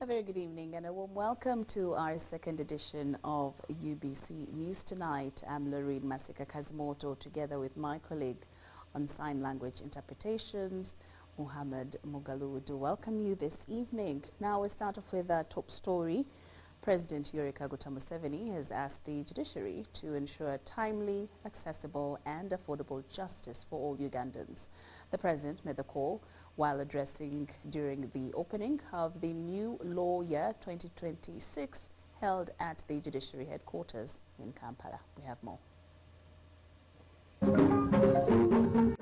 A very good evening and a warm welcome to our second edition of UBC News Tonight. I'm Lauryn Kazimoto, together with my colleague on sign language interpretations, Muhammad Mugalu, to welcome you this evening. Now we start off with our top story. President Yoweri Museveni has asked the judiciary to ensure timely, accessible and affordable justice for all Ugandans. The president made the call while addressing during the opening of the new law year 2026 held at the judiciary headquarters in Kampala. We have more.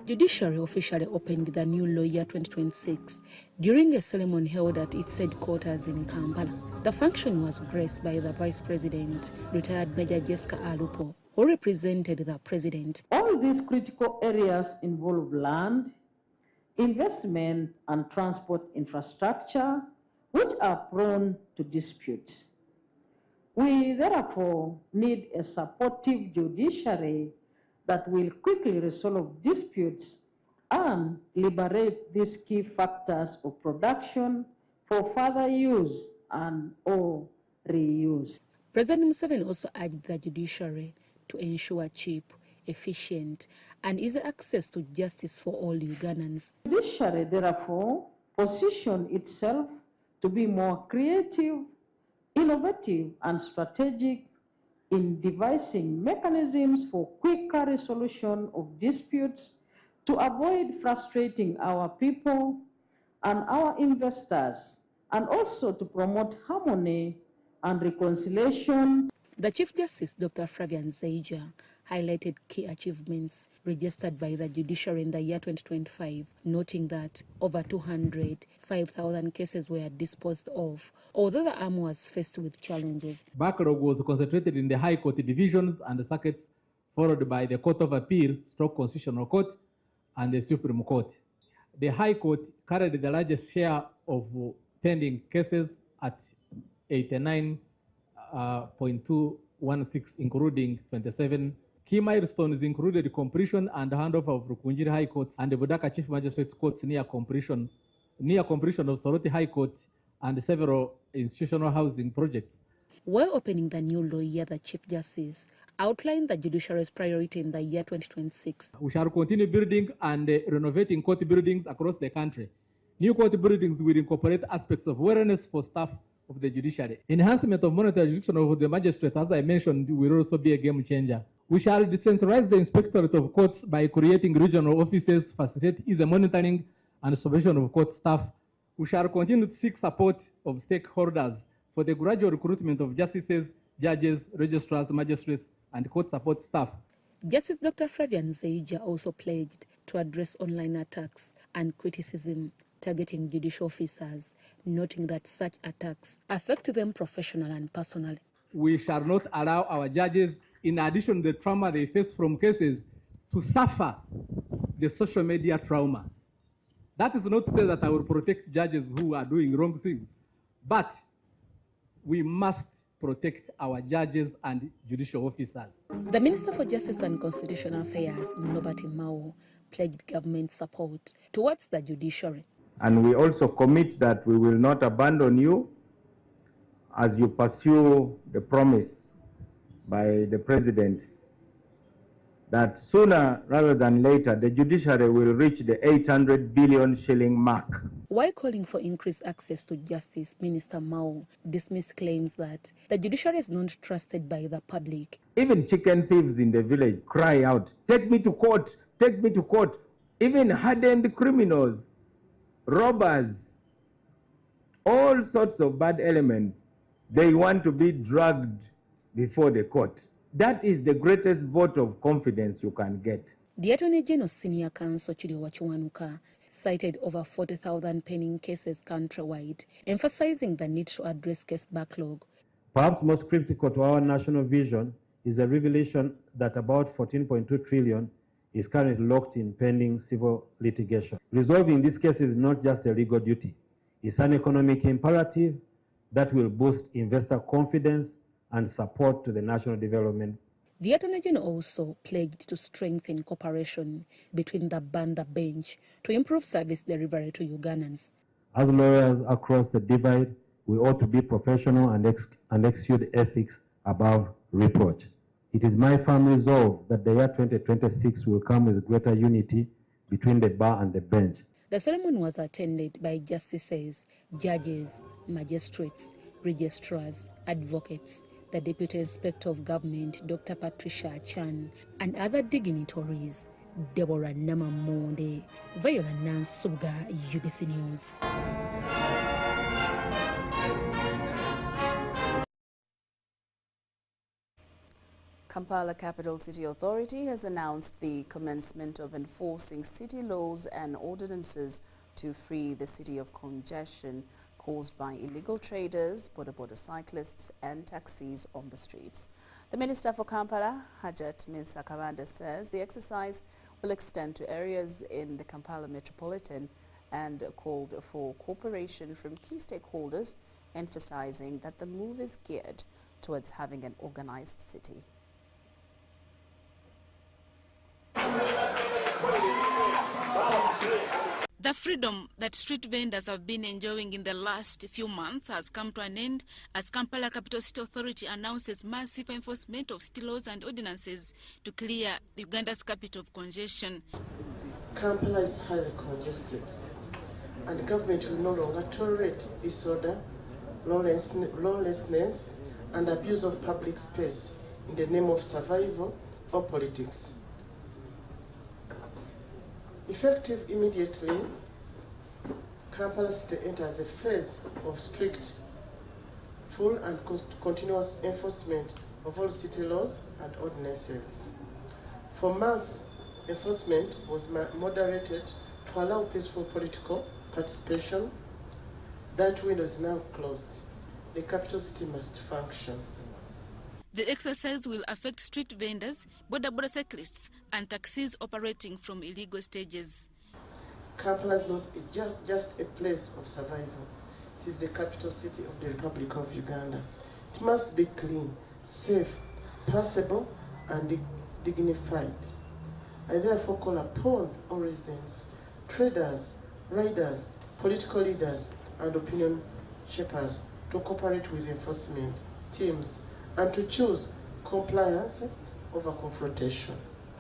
Judiciary officially opened the new law year 2026 during a ceremony held at its headquarters in Kampala. The function was graced by the Vice President, retired Major Jessica Alupo, who represented the President. All these critical areas involve land, investment and transport infrastructure, which are prone to disputes. We therefore need a supportive judiciary that will quickly resolve disputes and liberate these key factors of production for further use and or reuse. President Museveni also urged the judiciary to ensure cheap, efficient and easy access to justice for all Ugandans. The judiciary therefore positioned itself to be more creative, innovative and strategic in devising mechanisms for quicker resolution of disputes to avoid frustrating our people and our investors, and also to promote harmony and reconciliation. The Chief Justice, Dr. Flavian Nzeija, highlighted key achievements registered by the judiciary in the year 2025, noting that over 205,000 cases were disposed of, although the arm was faced with challenges. Backlog was concentrated in the High Court divisions and the circuits, followed by the Court of Appeal, Constitutional Court, and the Supreme Court. The High Court carried the largest share of pending cases at 89.216, including 27. Key milestones included completion and handover of Rukunjiri High Court and the Budaka Chief Magistrate Courts near completion of Soroti High Court and several institutional housing projects. While opening the new law year, the Chief Justice outlined the judiciary's priority in the year 2026. We shall continue building and renovating court buildings across the country. New court buildings will incorporate aspects of wellness for staff of the judiciary. Enhancement of monetary jurisdiction of the magistrate, as I mentioned, will also be a game changer. We shall decentralize the inspectorate of courts by creating regional offices to facilitate easy monitoring and supervision of court staff. We shall continue to seek support of stakeholders for the gradual recruitment of justices, judges, registrars, magistrates, and court support staff. Justice Dr. Flavian Nzeija also pledged to address online attacks and criticism targeting judicial officers, noting that such attacks affect them professionally and personally. We shall not allow our judges, in addition to the trauma they face from cases, to suffer the social media trauma. That is not to say that I will protect judges who are doing wrong things, but we must protect our judges and judicial officers. The Minister for Justice and Constitutional Affairs, Nobati Mao, pledged government support towards the judiciary. And we also commit that we will not abandon you as you pursue the promise by the President that sooner rather than later the judiciary will reach the 800 billion shilling mark. While calling for increased access to justice, Minister Mao dismissed claims that the judiciary is not trusted by the public. Even chicken thieves in the village cry out, "Take me to court, take me to court." Even hardened criminals, robbers, all sorts of bad elements, they want to be dragged before the court. That is the greatest vote of confidence you can get. The Attorney General Senior Counsel Chiriwa Chiwanuka cited over 40,000 pending cases countrywide, emphasizing the need to address case backlog. Perhaps most critical to our national vision is the revelation that about 14.2 trillion is currently locked in pending civil litigation. Resolving these cases is not just a legal duty. It's an economic imperative that will boost investor confidence and support to the national development. The Attorney General also pledged to strengthen cooperation between the bar and the bench to improve service delivery to Ugandans. As lawyers across the divide, we ought to be professional and execute ethics above reproach. It is my firm resolve that the year 2026 will come with greater unity between the bar and the bench. The ceremony was attended by justices, judges, magistrates, registrars, advocates, the Deputy Inspector of Government, Dr. Patricia Chan, and other dignitaries. Deborah Namamonde, Viola Nansuga, UBC News. Kampala Capital City Authority has announced the commencement of enforcing city laws and ordinances to free the city of congestion caused by illegal traders, border cyclists and taxis on the streets. The Minister for Kampala, Hajat Minsa Kabanda, says the exercise will extend to areas in the Kampala metropolitan and called for cooperation from key stakeholders, emphasizing that the move is geared towards having an organized city. The freedom that street vendors have been enjoying in the last few months has come to an end as Kampala Capital City Authority announces massive enforcement of city laws and ordinances to clear Uganda's capital of congestion. Kampala is highly congested, and the government will no longer tolerate disorder, lawlessness, and abuse of public space in the name of survival or politics. Effective immediately, Kampala City enters a phase of strict, full and continuous enforcement of all city laws and ordinances. For months, enforcement was moderated to allow peaceful political participation. That window is now closed. The capital city must function. The exercise will affect street vendors, border cyclists, and taxis operating from illegal stages. Kampala is not just a place of survival. It is the capital city of the Republic of Uganda. It must be clean, safe, passable, and dignified. I therefore call upon all residents, traders, riders, political leaders, and opinion shapers to cooperate with enforcement teams and to choose compliance over confrontation.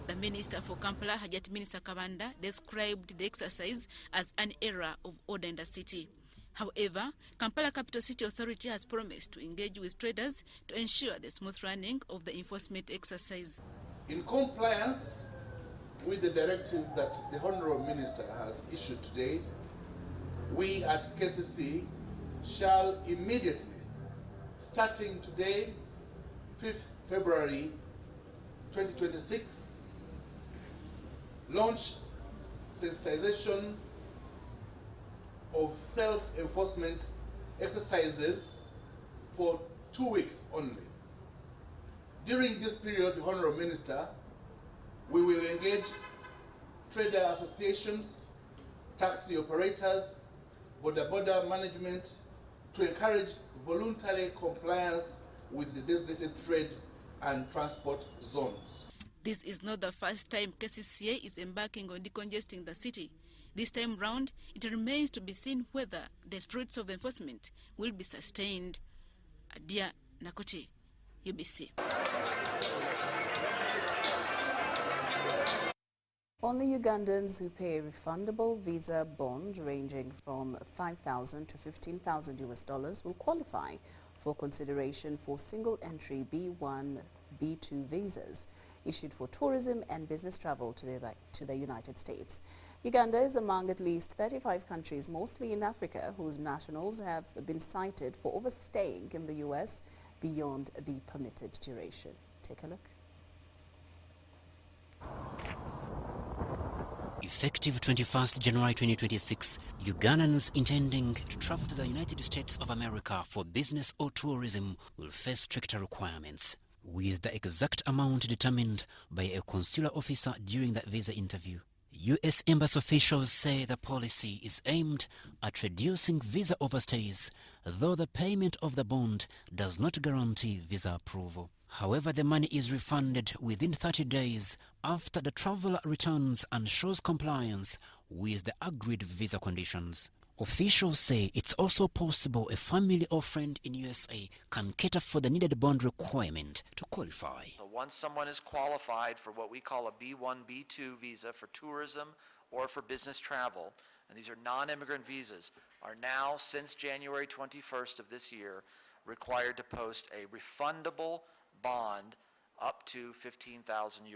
The Minister for Kampala, Hajat Minsa Kabanda, described the exercise as an era of order in the city. However, Kampala Capital City Authority has promised to engage with traders to ensure the smooth running of the enforcement exercise. In compliance with the directive that the Honourable Minister has issued today, we at KCC shall immediately, starting today, 5th February 2026, launch sensitization of self-enforcement exercises for 2 weeks only. During this period, the Honourable Minister, we will engage trader associations, taxi operators, border management to encourage voluntary compliance with the designated trade and transport zones. This is not the first time KCCA is embarking on decongesting the city. This time round, it remains to be seen whether the fruits of enforcement will be sustained. Adia Nakoti, UBC. Only Ugandans who pay a refundable visa bond ranging from $5,000 to $15,000 will qualify for consideration for single-entry B1, B2 visas issued for tourism and business travel to the United States. Uganda is among at least 35 countries, mostly in Africa, whose nationals have been cited for overstaying in the U.S. beyond the permitted duration. Take a look. Effective 21st January 2026, Ugandans intending to travel to the United States of America for business or tourism will face stricter requirements, with the exact amount determined by a consular officer during the visa interview. U.S. Embassy officials say the policy is aimed at reducing visa overstays, though the payment of the bond does not guarantee visa approval. However, the money is refunded within 30 days after the traveler returns and shows compliance with the agreed visa conditions. Officials say it's also possible a family or friend in USA can cater for the needed bond requirement to qualify. So once someone is qualified for what we call a B1, B2 visa for tourism or for business travel, and these are non-immigrant visas, are now, since January 21st of this year, required to post a refundable bond up to $15,000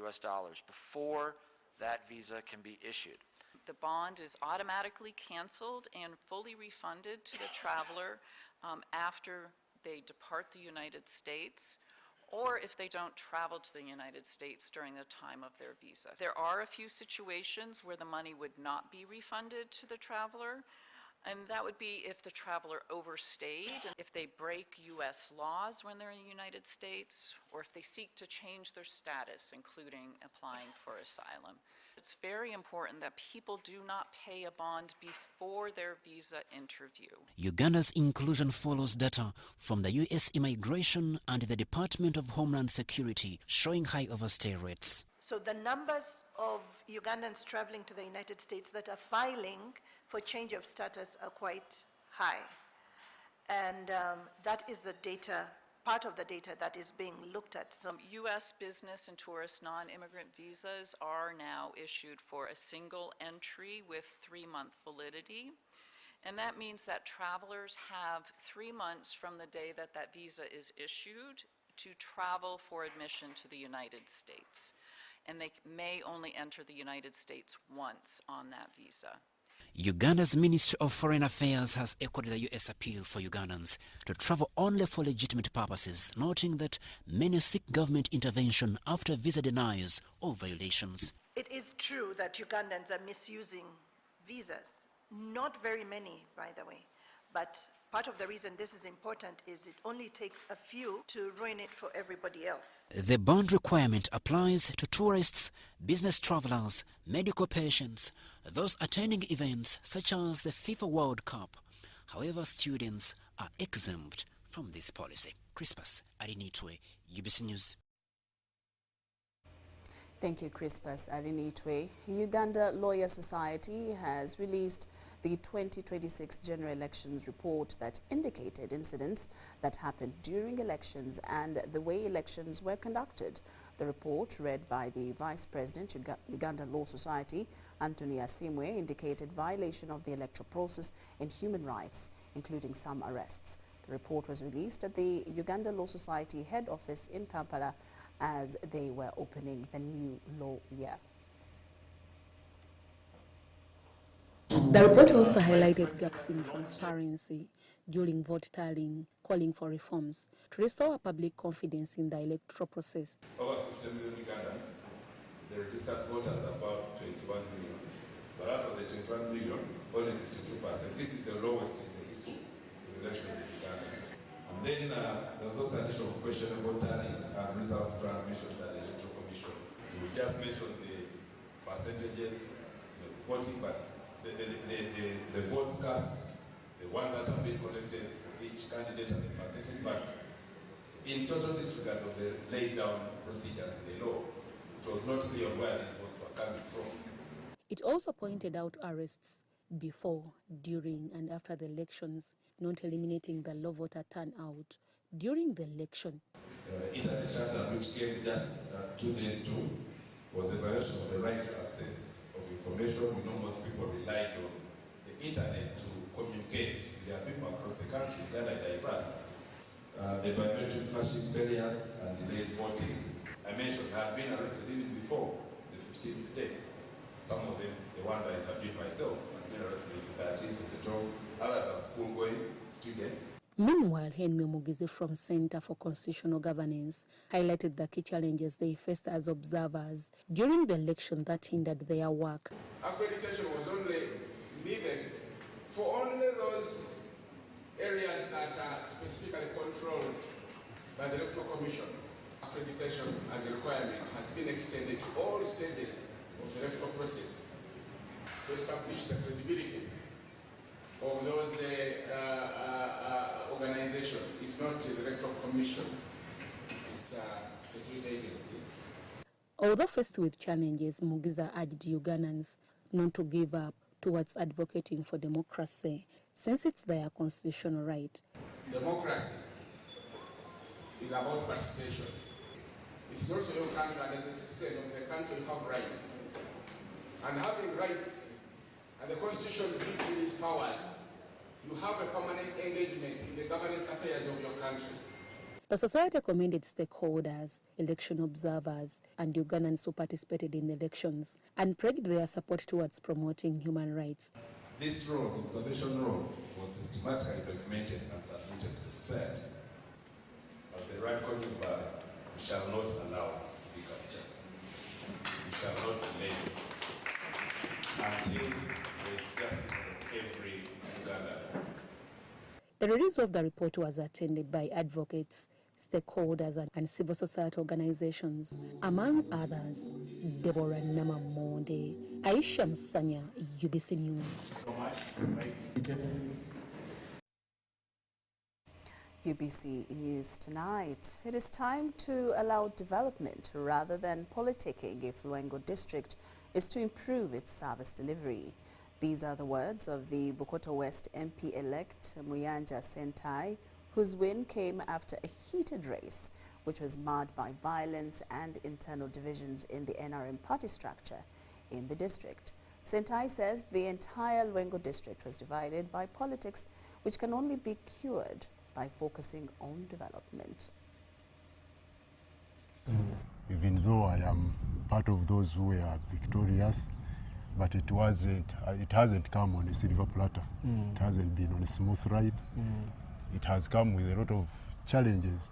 US before that visa can be issued. The bond is automatically canceled and fully refunded to the traveler after they depart the United States, or if they don't travel to the United States during the time of their visa. There are a few situations where the money would not be refunded to the traveler, and that would be if the traveler overstayed, if they break U.S. laws when they're in the United States, or if they seek to change their status, including applying for asylum. It's very important that people do not pay a bond before their visa interview. Uganda's inclusion follows data from the U.S. Immigration and the Department of Homeland Security showing high overstay rates. So the numbers of Ugandans traveling to the United States that are filing for change of status are quite high. And that is the data, part of the data that is being looked at. Some U.S. business and tourist non-immigrant visas are now issued for a single entry with 3-month validity. And that means that travelers have 3 months from the day that that visa is issued to travel for admission to the United States. And they may only enter the United States once on that visa. Uganda's Ministry of Foreign Affairs has echoed the U.S. appeal for Ugandans to travel only for legitimate purposes, noting that many seek government intervention after visa denials or violations. It is true that Ugandans are misusing visas. Not very many, by the way. But part of the reason this is important is it only takes a few to ruin it for everybody else. The bond requirement applies to tourists, business travelers, medical patients, those attending events such as the FIFA World Cup. However, students are exempt from this policy. Crispus Arinitwe, UBC News. Thank you, Crispus Arinitwe. Uganda Lawyer Society has released the 2026 general elections report that indicated incidents that happened during elections and the way elections were conducted. The report, read by the Vice President, Uganda Law Society, Anthony Asimwe, indicated violation of the electoral process and human rights, including some arrests. The report was released at the Uganda Law Society head office in Kampala as they were opening the new law year. The report also highlighted gaps in transparency during vote tallying, calling for reforms to restore public confidence in the electoral process. Over 50 million Ugandans, the registered voters about 21 million. But out of the 21 million, only 52%. This is the lowest in the history of elections in Uganda. And then there was also an issue of questionable tallying and results transmission by the Electoral Commission. We just mentioned the percentages, voting, but the votes cast, the ones that have been collected for each candidate and the percentage, but in total disregard of the laid down procedures in the law, it was not clear where these votes were coming from. It also pointed out arrests before, during and after the elections, not eliminating the low voter turnout during the election. The internet shutdown, which came just 2 days to, was a violation of the right to access of information. We know most people relied on the internet to communicate with their people across the country. Uganda is diverse. The biometric machine failures and delayed voting, I mentioned, had been arrested even before the 15th day. Some of them, the ones I interviewed myself, had been arrested the 13th, the 12th. Others are school-going students. Meanwhile, Henry Mugizi from Center for Constitutional Governance highlighted the key challenges they faced as observers during the election that hindered their work. Accreditation was only needed for only those areas that are specifically controlled by the Electoral Commission. Accreditation as a requirement has been extended to all stages of the electoral process to establish the credibility of those organizations. It's not the Electoral Commission, it's security agencies. Although faced with challenges, Mugiza urged Ugandans not to give up, towards advocating for democracy, since it's their constitutional right. Democracy is about participation. It is also your country, and as a citizen of the country, you have rights. And having rights, and the Constitution gives you these powers, you have a permanent engagement in the governance affairs of your country. The society commended stakeholders, election observers, and Ugandans who participated in the elections and praised their support towards promoting human rights. This role, the observation role, was systematically documented and submitted to the society. As the right calling by, we shall not allow to be captured. We shall not relent until there is justice for every Ugandan. The release of the report was attended by advocates, stakeholders, and civil society organizations, among others. Deborah Namamonde, Aisha Msanya, UBC News. UBC News tonight. It is time to allow development rather than politicking if Lwengo District is to improve its service delivery. These are the words of the Bukoto West MP-elect Muyanja Sentai, whose win came after a heated race, which was marred by violence and internal divisions in the NRM party structure in the district. Sentai says the entire Lwengo district was divided by politics, which can only be cured by focusing on development. Even though I am part of those who were victorious, but it hasn't come on a silver platter. It hasn't been on a smooth ride. It has come with a lot of challenges.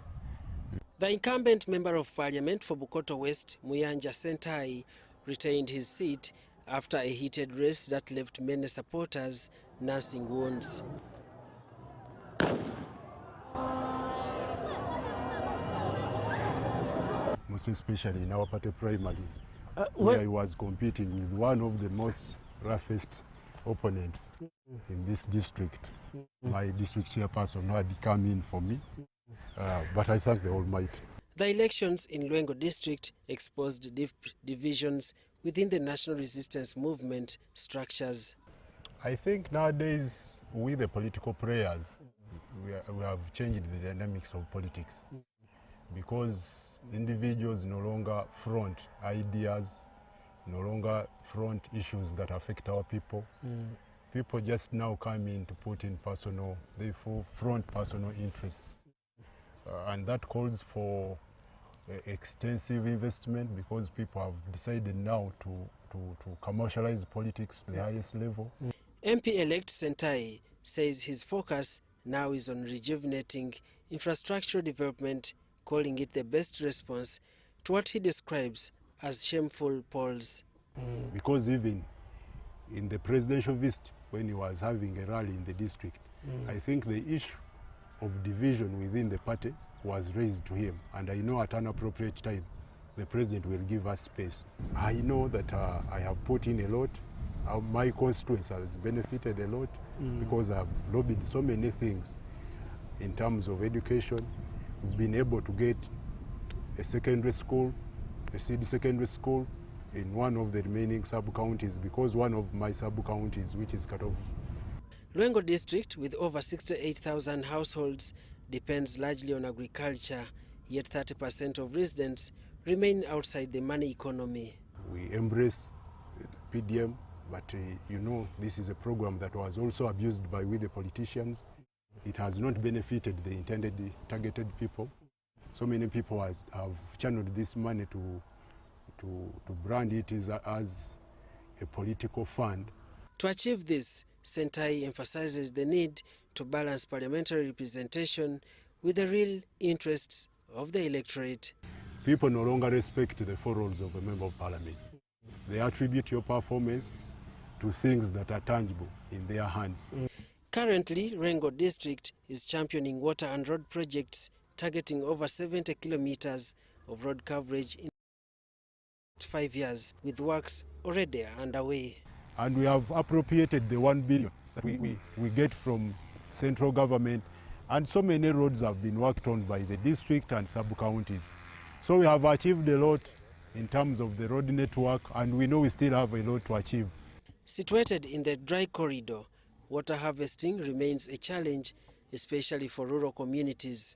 The incumbent Member of Parliament for Bukoto West, Muyanja Sentai, retained his seat after a heated race that left many supporters nursing wounds. Most especially in our party primaries, where he was competing with one of the most roughest opponents in this district. My district chairperson now became in for me, but I thank the Almighty. The elections in Lwengo district exposed deep divisions within the national resistance movement structures. I think nowadays, with the political players, we have changed the dynamics of politics, because individuals no longer front ideas, no longer front issues that affect our people. People just now come in to put in personal, they front personal interests. And that calls for extensive investment, because people have decided now to commercialize politics to the highest level. MP-elect Sentai says his focus now is on rejuvenating infrastructural development, calling it the best response to what he describes as shameful polls. Because even in the presidential visit, when he was having a rally in the district, I think the issue of division within the party was raised to him. And I know at an appropriate time, the president will give us space. I know that I have put in a lot. My constituency has benefited a lot because I've lobbied so many things in terms of education. We've been able to get a secondary school, a city secondary school, in one of the remaining sub-counties, because one of my sub-counties, which is cut off. Lwengo district, with over 68,000 households, depends largely on agriculture, yet 30% of residents remain outside the money economy. We embrace PDM, but you know, this is a program that was also abused by the politicians. It has not benefited the intended targeted people. So many people have channeled this money to brand it as a political fund. To achieve this, Sentai emphasizes the need to balance parliamentary representation with the real interests of the electorate. People no longer respect the four roles of a member of parliament. They attribute your performance to things that are tangible in their hands. Currently, Lwengo district is championing water and road projects targeting over 70 kilometers of road coverage in 5 years, with works already underway. And we have appropriated the 1 billion that we get from central government, and so many roads have been worked on by the district and sub-counties. So we have achieved a lot in terms of the road network, and we know we still have a lot to achieve. Situated in the dry corridor, water harvesting remains a challenge, especially for rural communities.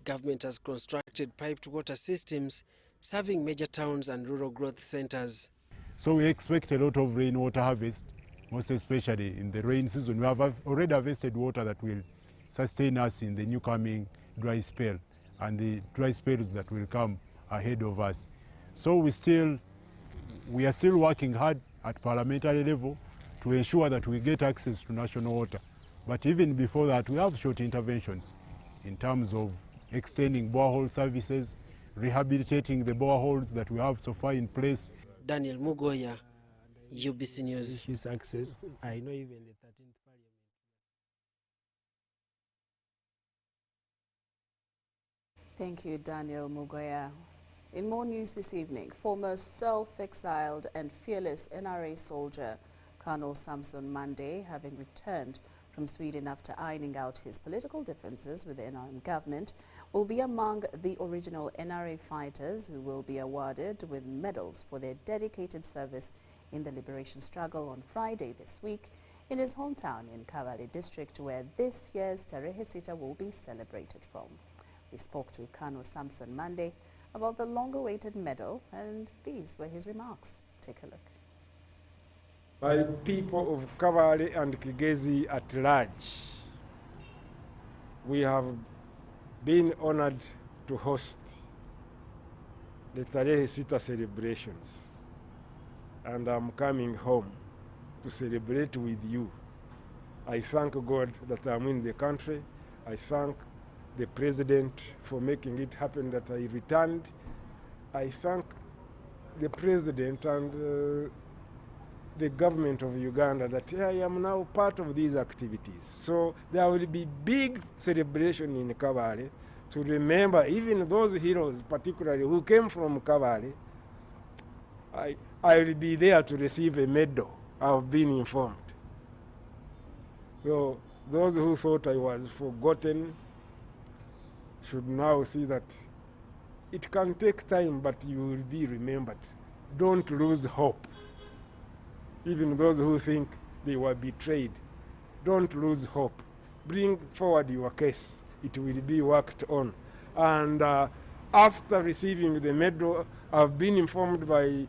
Government has constructed piped water systems serving major towns and rural growth centers. So we expect a lot of rainwater harvest, most especially in the rain season. We have already harvested water that will sustain us in the new coming dry spell and the dry spells that will come ahead of us. So we are still working hard at parliamentary level to ensure that we get access to national water. But even before that, we have short interventions in terms of extending borehole services, rehabilitating the boreholes that we have so far in place. Daniel Mugoya, UBC News. His access, I know even the 13th Parliament. Thank you, Daniel Mugoya. In more news this evening, former self-exiled and fearless NRA soldier Colonel Samson Mande, having returned from Sweden after ironing out his political differences with the NRM government, will be among the original NRA fighters who will be awarded with medals for their dedicated service in the liberation struggle on Friday this week in his hometown in Kabale district, where this year's Tarehe Sita will be celebrated from. We spoke to Colonel Samson Mande about the long-awaited medal, and these were his remarks. Take a look. By people of Kabale and Kigezi at large, we have been honored to host the Tarehe Sita celebrations, and I'm coming home to celebrate with you. I thank God that I'm in the country. I thank the President for making it happen that I returned. I thank the President and the government of Uganda that I am now part of these activities. So there will be big celebration in Kabale to remember even those heroes, particularly who came from Kabale. I will be there to receive a medal, I've been informed. So those who thought I was forgotten should now see that it can take time, but you will be remembered. Don't lose hope. Even those who think they were betrayed, don't lose hope. Bring forward your case. It will be worked on. And after receiving the medal, I've been informed by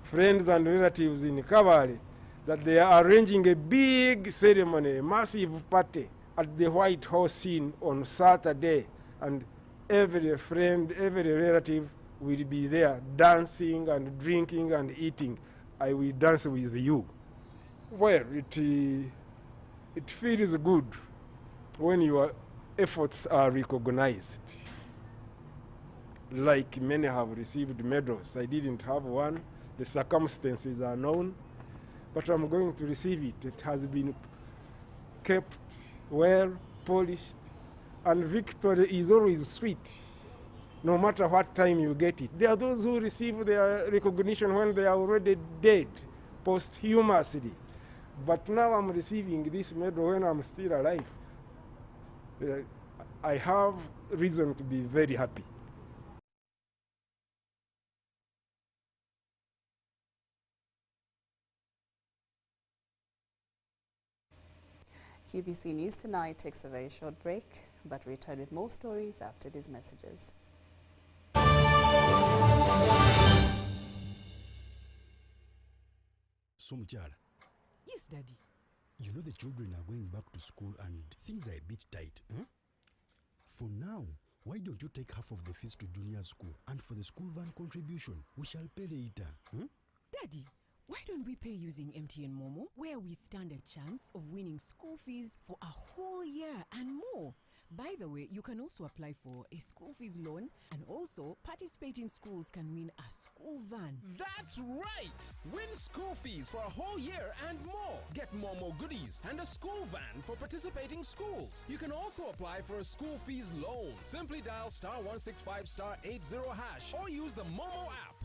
friends and relatives in Kabale that they are arranging a big ceremony, a massive party at the White House Inn on Saturday. And every friend, every relative will be there dancing and drinking and eating. I will dance with you. Well, it feels good when your efforts are recognized. Like many have received medals. I didn't have one. The circumstances are known, but I'm going to receive it. It has been kept well, polished, and victory is always sweet, no matter what time you get it. There are those who receive their recognition when they are already dead, posthumously. But now I'm receiving this medal when I'm still alive. I have reason to be very happy. UBC News Tonight takes a very short break, but return with more stories after these messages. So, Muchala. Yes, Daddy. You know the children are going back to school and things are a bit tight. Huh? For now, why don't you take half of the fees to junior school, and for the school van contribution, we shall pay later. Huh? Daddy, why don't we pay using MTN Momo, where we stand a chance of winning school fees for a whole year and more? By the way, you can also apply for a school fees loan, and also participating schools can win a school van. That's right! Win school fees for a whole year and more. Get Momo goodies and a school van for participating schools. You can also apply for a school fees loan. Simply dial *165*80# or use the Momo app.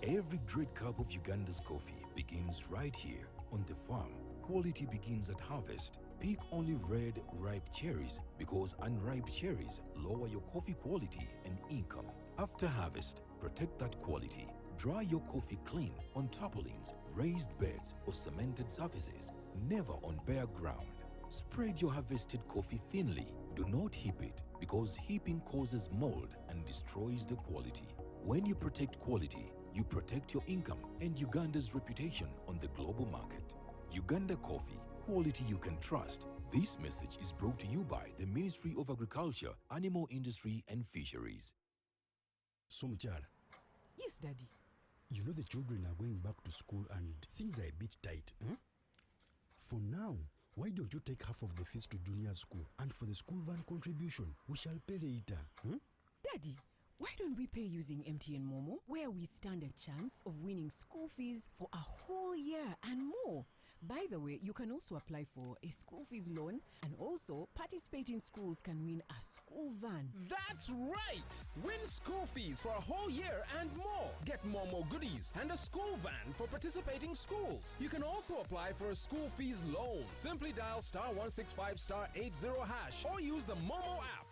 Every great cup of Uganda's coffee begins right here on the farm. Quality begins at harvest, Pick only red, ripe cherries because unripe cherries lower your coffee quality and income. After harvest, protect that quality. Dry your coffee clean on tarpaulins, raised beds, or cemented surfaces, never on bare ground. Spread your harvested coffee thinly. Do not heap it because heaping causes mold and destroys the quality. When you protect quality, you protect your income and Uganda's reputation on the global market. Uganda Coffee, quality you can trust. This message is brought to you by the Ministry of Agriculture, Animal Industry and Fisheries. So, Mchara. Yes, Daddy. You know the children are going back to school and things are a bit tight. For now, why don't you take half of the fees to junior school, and for the school van contribution, we shall pay later. Daddy, why don't we pay using MTN Momo, where we stand a chance of winning school fees for a whole year and more? By the way, you can also apply for a school fees loan, and also participating schools can win a school van. That's right! Win school fees for a whole year and more. Get Momo goodies and a school van for participating schools. You can also apply for a school fees loan. Simply dial *165*80# or use the Momo app.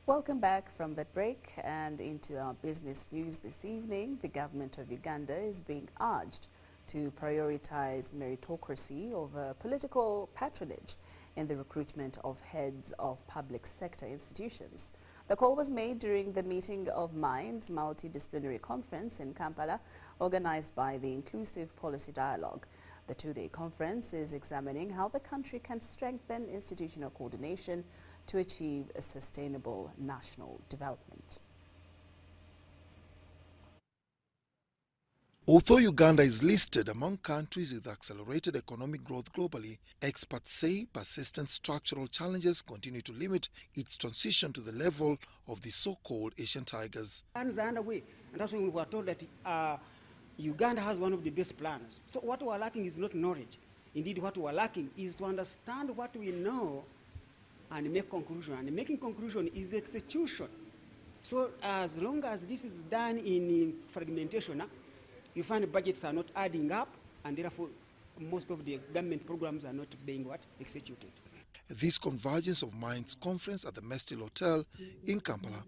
Welcome back from that break and into our business news this evening. The government of Uganda is being urged to prioritize meritocracy over political patronage in the recruitment of heads of public sector institutions. The call was made during the meeting of Minds Multidisciplinary Conference in Kampala, organized by the Inclusive Policy Dialogue. The two-day conference is examining how the country can strengthen institutional coordination to achieve a sustainable national development. Although Uganda is listed among countries with accelerated economic growth globally, experts say persistent structural challenges continue to limit its transition to the level of the so-called Asian tigers. Plans are underway, and that's when we were told that Uganda has one of the best plans. So what we are lacking is not knowledge. Indeed, what we are lacking is to understand what we know and make conclusion. And making conclusion is the execution. So as long as this is done in fragmentation, you find budgets are not adding up, and therefore most of the government programs are not being executed. This convergence of minds conference at the Mestil Hotel in Kampala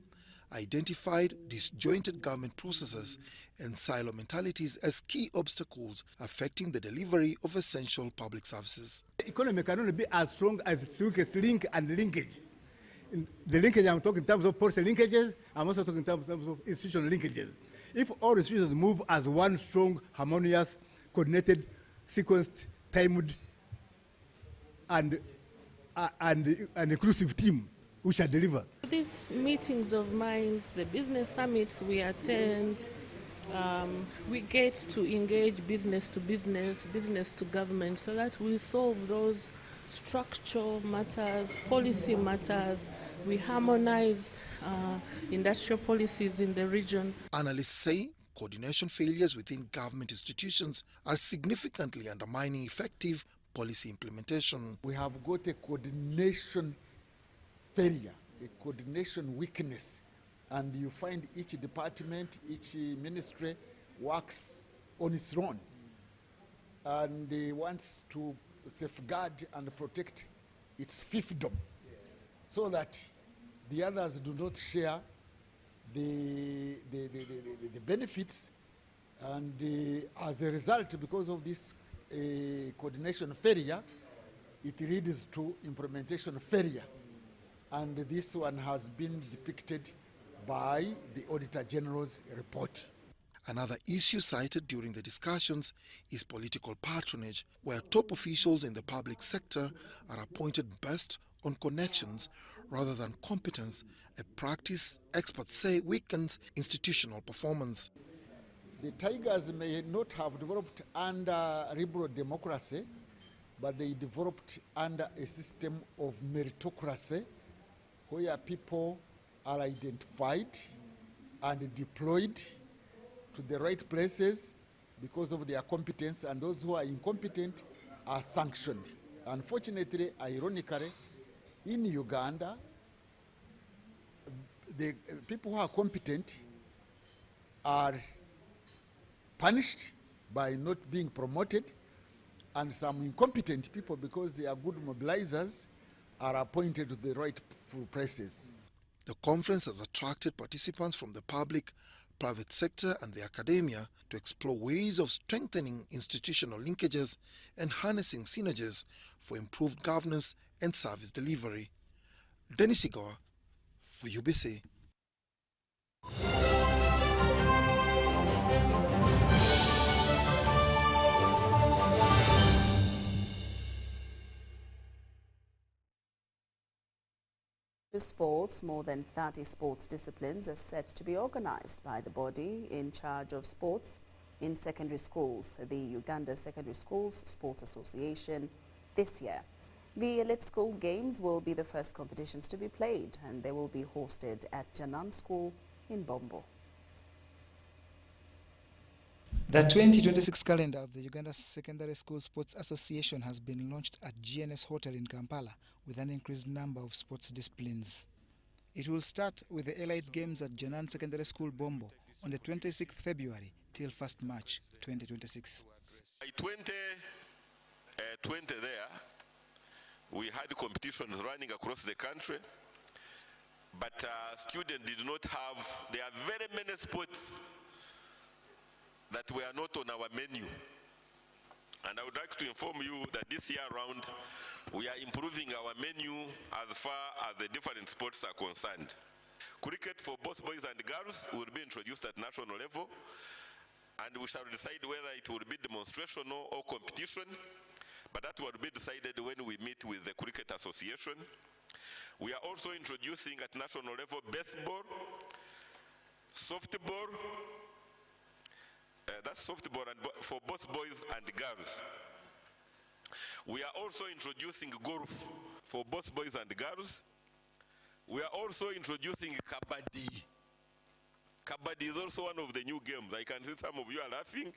identified disjointed government processes and silo mentalities as key obstacles affecting the delivery of essential public services. The economy can only be as strong as its weakest link and linkage. In the linkage, I'm talking in terms of policy linkages, I'm also talking in terms of institutional linkages. If all institutions move as one strong, harmonious, coordinated, sequenced, timed, and inclusive team, we shall deliver. These meetings of minds, the business summits we attend, we get to engage business to business, business to government, so that we solve those structural matters, policy matters. We harmonize industrial policies in the region. Analysts say coordination failures within government institutions are significantly undermining effective policy implementation. We have got a coordination failure, a coordination weakness, and you find each department, each ministry works on its own and wants to safeguard and protect its fiefdom so that the others do not share the benefits, and as a result, because of this coordination failure, it leads to implementation failure. And this one has been depicted by the Auditor General's report. Another issue cited during the discussions is political patronage, where top officials in the public sector are appointed based on connections rather than competence, a practice experts say weakens institutional performance. The Tigers may not have developed under liberal democracy, but they developed under a system of meritocracy where people are identified and deployed to the right places because of their competence, and those who are incompetent are sanctioned. Unfortunately, ironically, in Uganda, the people who are competent are punished by not being promoted, and some incompetent people, because they are good mobilizers, are appointed to the rightful places. The conference has attracted participants from the public, private sector and the academia to explore ways of strengthening institutional linkages and harnessing synergies for improved governance and service delivery. Dennis Igawa for UBC. Sports, more than 30 sports disciplines are set to be organized by the body in charge of sports in secondary schools, the Uganda Secondary Schools Sports Association, this year. The Elite School Games will be the first competitions to be played, and they will be hosted at Janan School in Bombo. The 2026 calendar of the Uganda Secondary School Sports Association has been launched at GNS Hotel in Kampala with an increased number of sports disciplines. It will start with the Elite Games at Janan Secondary School Bombo on the 26th February till 1st March 2026. By 2020 there, we had competitions running across the country, but students did not have, there are very many sports that were not on our menu. And I would like to inform you that this year round, we are improving our menu as far as the different sports are concerned. Cricket for both boys and girls will be introduced at national level, and we shall decide whether it will be demonstrational or competition, but that will be decided when we meet with the Cricket Association. We are also introducing at national level baseball, softball, that's softball and for both boys and girls. We are also introducing golf for both boys and girls. We are also introducing kabaddi. Kabaddi is also one of the new games. I can see some of you are laughing.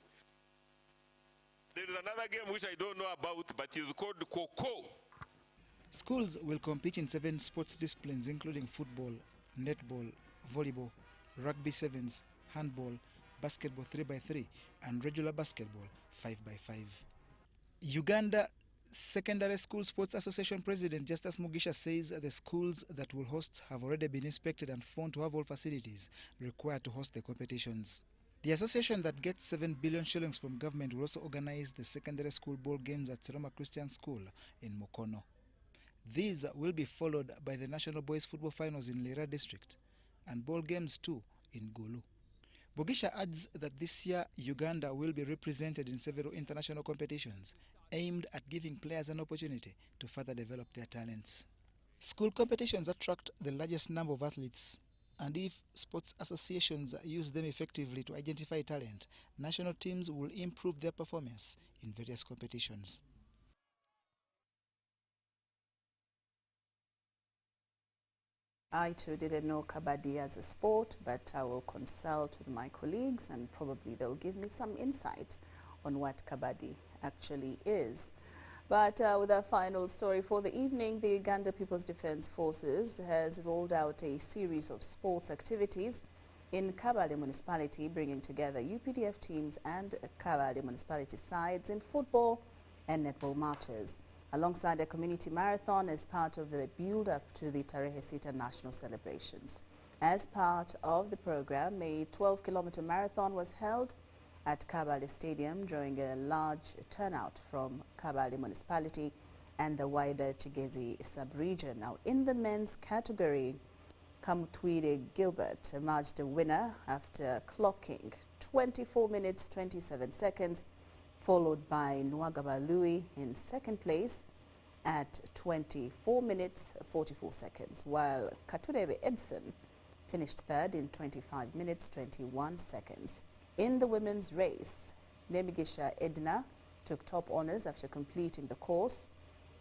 There is another game which I don't know about, but it's called Coco. Schools will compete in 7 sports disciplines, including football, netball, volleyball, rugby sevens, handball, basketball 3x3, and regular basketball 5x5. Uganda Secondary School Sports Association President Justus Mugisha says the schools that will host have already been inspected and found to have all facilities required to host the competitions. The association that gets 7 billion shillings from government will also organize the secondary school ball games at Roma Christian School in Mukono. These will be followed by the National Boys Football Finals in Lira District and ball games too in Gulu. Mugisha adds that this year Uganda will be represented in several international competitions aimed at giving players an opportunity to further develop their talents. School competitions attract the largest number of athletes, and if sports associations use them effectively to identify talent, national teams will improve their performance in various competitions. I too didn't know kabaddi as a sport, but I will consult with my colleagues and probably they'll give me some insight on what kabaddi actually is. But with our final story for the evening, the Uganda People's Defence Forces has rolled out a series of sports activities in Kabale municipality, bringing together UPDF teams and Kabale municipality sides in football and netball matches, alongside a community marathon as part of the build-up to the Tarehe Sita national celebrations. As part of the program, a 12-kilometer marathon was held at Kabale Stadium, drawing a large turnout from Kabale municipality and the wider Chigezi sub-region. Now, in the men's category, Kamutwide Gilbert emerged a winner after clocking 24 minutes 27 seconds, followed by Nwagaba Louis in second place at 24 minutes 44 seconds, while Katurebe Edson finished third in 25 minutes 21 seconds. In the women's race, Nemigisha Edna took top honors after completing the course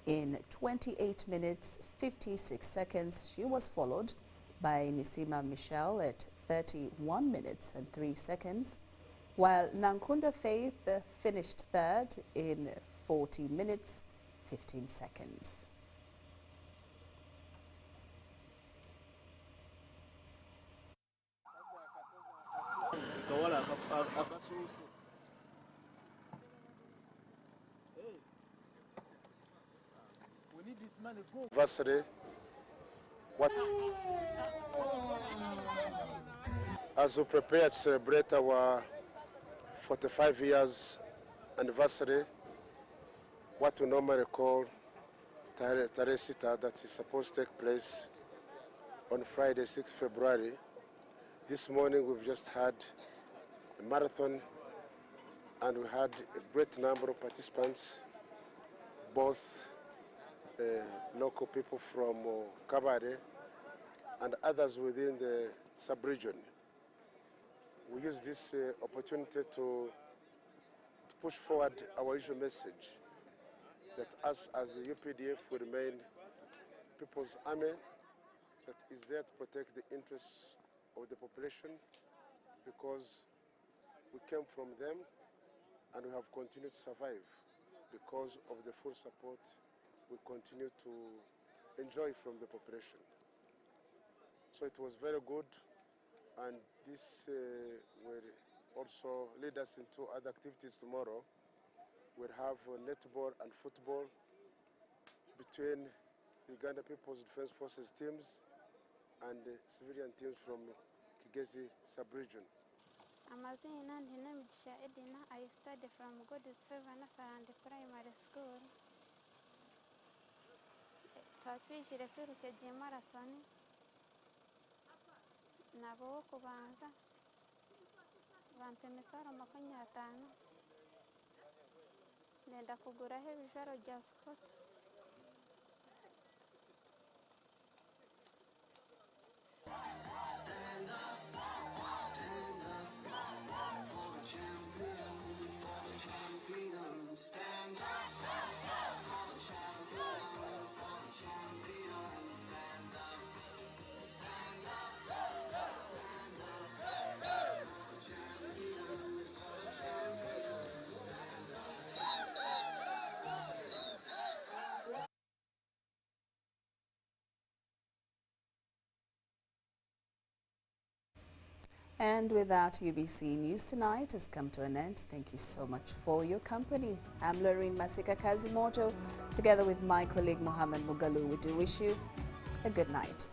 in 28 minutes 56 seconds. She was followed by Nisima Michelle at 31 minutes and 3 seconds, while Nankunda Faith finished third in 40 minutes 15 seconds. Anniversary, as we prepare to celebrate our 45 years anniversary, what we normally call Tarehe Sita, that is supposed to take place on Friday, 6 February. This morning we've just had a marathon and we had a great number of participants, both local people from Kabare and others within the sub-region. We use this opportunity to push forward our usual message that us as the UPDF will remain people's army that is there to protect the interests of the population, because we came from them and we have continued to survive because of the full support we continue to enjoy from the population. So it was very good, and this will also lead us into other activities tomorrow. We'll have netball and football between Uganda People's Defense Forces teams and civilian teams from Kigezi sub-region. Amazina Nemigisha Edina. I studied from God's Favor and Primary School. Twatwijire kwiruka marathon nabo kubanza bampa emitwaro 50 ndenda kuguraho ebijwaro bya sports. Stand up for the champions, for the champions. Stand up for the champions, for the champions. Stand up, stand up, stand up for the champions, for the champions. And with that, UBC News Tonight has come to an end. Thank you so much for your company. I'm Lauryn Kazimoto. Together with my colleague Mohammed Mugalu, we do wish you a good night.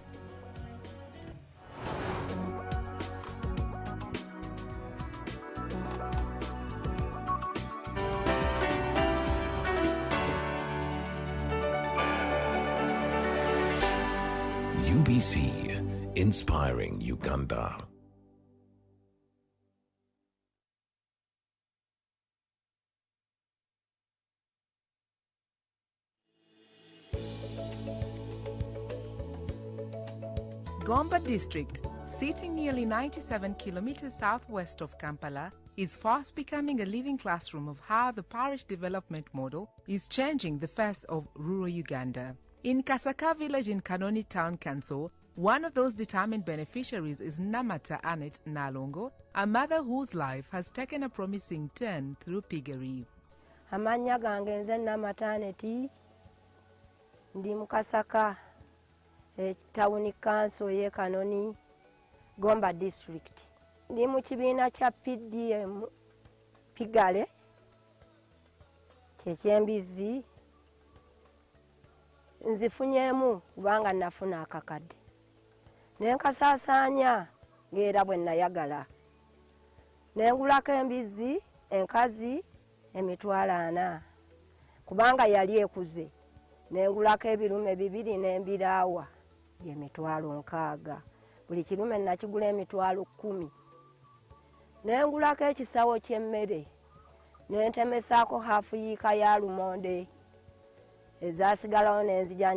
UBC, inspiring Uganda. Gomba district, sitting nearly 97 kilometers southwest of Kampala, is fast becoming a living classroom of how the parish development model is changing the face of rural Uganda. In Kasaka village in Kanoni Town Council, one of those determined beneficiaries is Namata Annette Nalongo, a mother whose life has taken a promising turn through piggery. Amanya gange nze Namata Annette ndi mu Kasaka Town Council ye Kanoni Gomba district. Ndi mu kibiina kya PDM Pigale ky'embizi nzifunyemu kubanga nafuna akakadde nenkasaasaanya ng'era bwe nayagala nengulako embizi enkazi emitwalo 4 kubanga yali ekuze nengulako ebirume 2 n'embiraawa emitwalo 6 buli kirume nakigula emitwalo 10 ne ngulako ekisawo ky'emmere ne ntemesaako hafu yiika ya lumonde ezasigalawo ne nzijanja